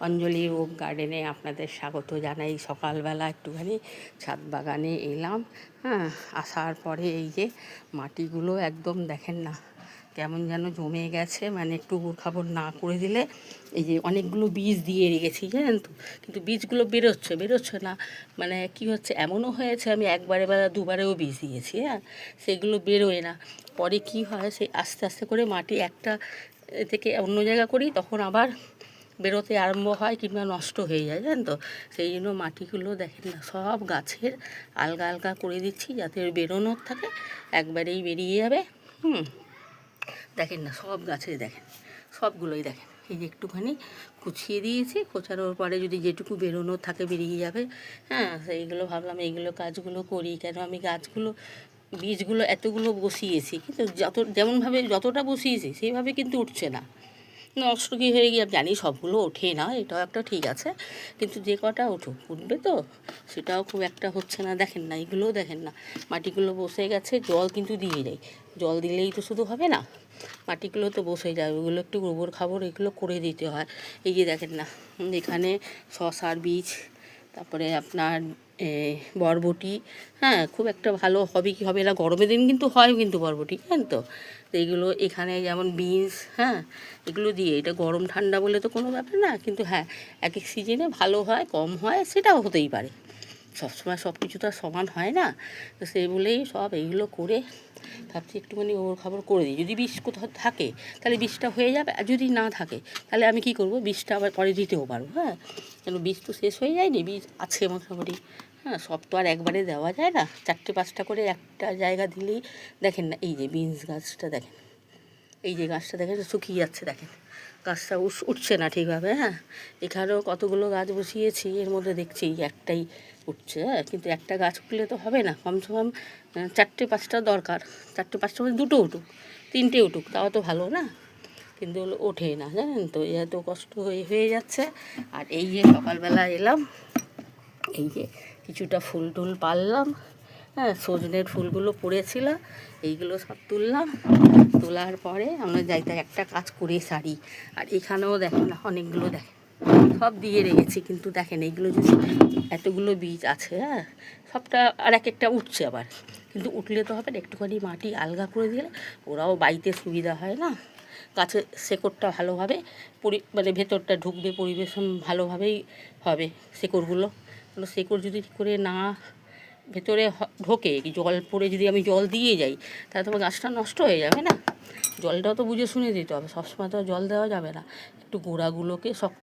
অঞ্জলি okay গার্ডেনে আপনাদের স্বাগত জানাই। সকালবেলা একটুখানি ছাদ বাগানে এলাম। হ্যাঁ, আসার পরে এই যে মাটিগুলো একদম দেখেন না কেমন যেন জমে গেছে, মানে একটু খাবার না করে দিলে এই যে অনেকগুলো বীজ দিয়ে রেখেছি জানেন তো, কিন্তু বীজগুলো বেরোচ্ছে না। মানে কি হচ্ছে, এমনও হয়েছে আমি একবারে বা দুবারেও বীজ দিয়েছি, হ্যাঁ, সেগুলো বেরোয় না। পরে কি হয়, সেই আস্তে আস্তে করে মাটি একটা থেকে অন্য জায়গা করি, তখন আবার বেরোতে আরম্ভ হয় কিংবা নষ্ট হয়ে যায় জানেন তো। সেই জন্য মাটিগুলো দেখেন না সব গাছের আলগা আলগা করে দিচ্ছি যাতে বেরোনোর থাকে, একবারেই বেরিয়ে যাবে। দেখেন না সব গাছে দেখেন, সবগুলোই দেখেন এই যে একটুখানি কুচিয়ে দিয়েছি, কোচানোর পরে যদি যেটুকু বেরোনোর থাকে বেরিয়ে যাবে। হ্যাঁ, সেইগুলো ভাবলাম এইগুলো কাজগুলো করি, কেন আমি গাছগুলো বীজগুলো এতগুলো বসিয়েছি, কিন্তু যেমনভাবে যতটা বসিয়েছি সেইভাবে কিন্তু উঠছে না, নষ্ট কি হয়ে গিয়ে জানি। সবগুলো ওঠে না, এটাও একটা ঠিক আছে, কিন্তু যে কটা উঠবে তো সেটাও খুব একটা হচ্ছে না। দেখেন না এগুলোও দেখেন না, মাটিগুলো বসে গেছে, জল কিন্তু দিয়ে যাই, জল দিলেই তো শুধু হবে না, মাটিগুলো তো বসে যায়, ওগুলো একটু গোবর খাবার এগুলো করে দিতে হয়। এই যে দেখেন না এখানে শশার বীজ, তারপরে আপনার বরবটি, হ্যাঁ খুব একটা ভালো হবে কি হবে না, গরমের দিন কিন্তু হয় কিন্তু বরবটি জানেন তো। এইগুলো এখানে যেমন বিনস, হ্যাঁ এগুলো দিয়ে, এটা গরম ঠান্ডা বলে তো কোনো ব্যাপার না, কিন্তু হ্যাঁ এক এক সিজনে ভালো হয় কম হয় সেটাও হতেই পারে, সবসময় সব কিছু তো আর সমান হয় না। তো সেই বলেই সব এইগুলো করে ভাবছি একটুখানি ওর খাবার করে দিই, যদি বিষ কোথাও থাকে তাহলে বিষটা হয়ে যাবে, আর যদি না থাকে তাহলে আমি কি করব, বিষটা আবার পরে দিতেও পারবো। হ্যাঁ, কেন বীজ তো শেষ হয়ে যায়নি, বীজ আছে মোটামুটি। হ্যাঁ, সব তো আর একবারে দেওয়া যায় না, 4-5টা করে একটা জায়গা দিলেই। দেখেন না এই যে বিনস গাছটা দেখেন, এই যে গাছটা দেখেন শুকিয়ে যাচ্ছে, দেখেন গাছটা উঠছে না ঠিকভাবে। হ্যাঁ, এখানেও কতগুলো গাছ বসিয়েছি, এর মধ্যে দেখছি একটাই উঠছে। হ্যাঁ, কিন্তু একটা গাছ উঠলে তো হবে না, কমসে কম 4-5টা দরকার, 4-5টা মানে 2টো উঠুক, 3টে উঠুক, তাও তো ভালো না, কিন্তু ওঠে না জানেন তো, এত কষ্ট হয়ে যাচ্ছে। আর এই যে সকালবেলা এলাম, এই যে কিছুটা ফুল টুল পারলাম, হ্যাঁ সজনের ফুলগুলো পড়েছিল, এইগুলো সব তুললাম, তোলার পরে আমরা যাইতে একটা কাজ করে সারি। আর এখানেও দেখেন না অনেকগুলো দেখেন সব দিয়ে রেখেছি, কিন্তু দেখেন এইগুলো যদি এতগুলো বীজ আছে, হ্যাঁ সবটা আর এক একটা উঠছে আবার, কিন্তু উঠলে তো হবে না, একটুখানি মাটি আলগা করে দিলে ওরাও বাইতে সুবিধা হয় না, গাছের শেকড়টা ভালোভাবে মানে ভেতরটা ঢুকবে, পরিবেশন ভালোভাবেই হবে শেকড়গুলো। শেকড় যদি করে না ভেতরে ঢোকে, জল পড়ে যদি আমি জল দিয়ে যাই তাহলে তোমার গাছটা নষ্ট হয়ে যাবে না। জলটাও তো বুঝে শুনে দিতে হবে, সবসময় তো জল দেওয়া যাবে না, একটু গোড়াগুলোকে শক্ত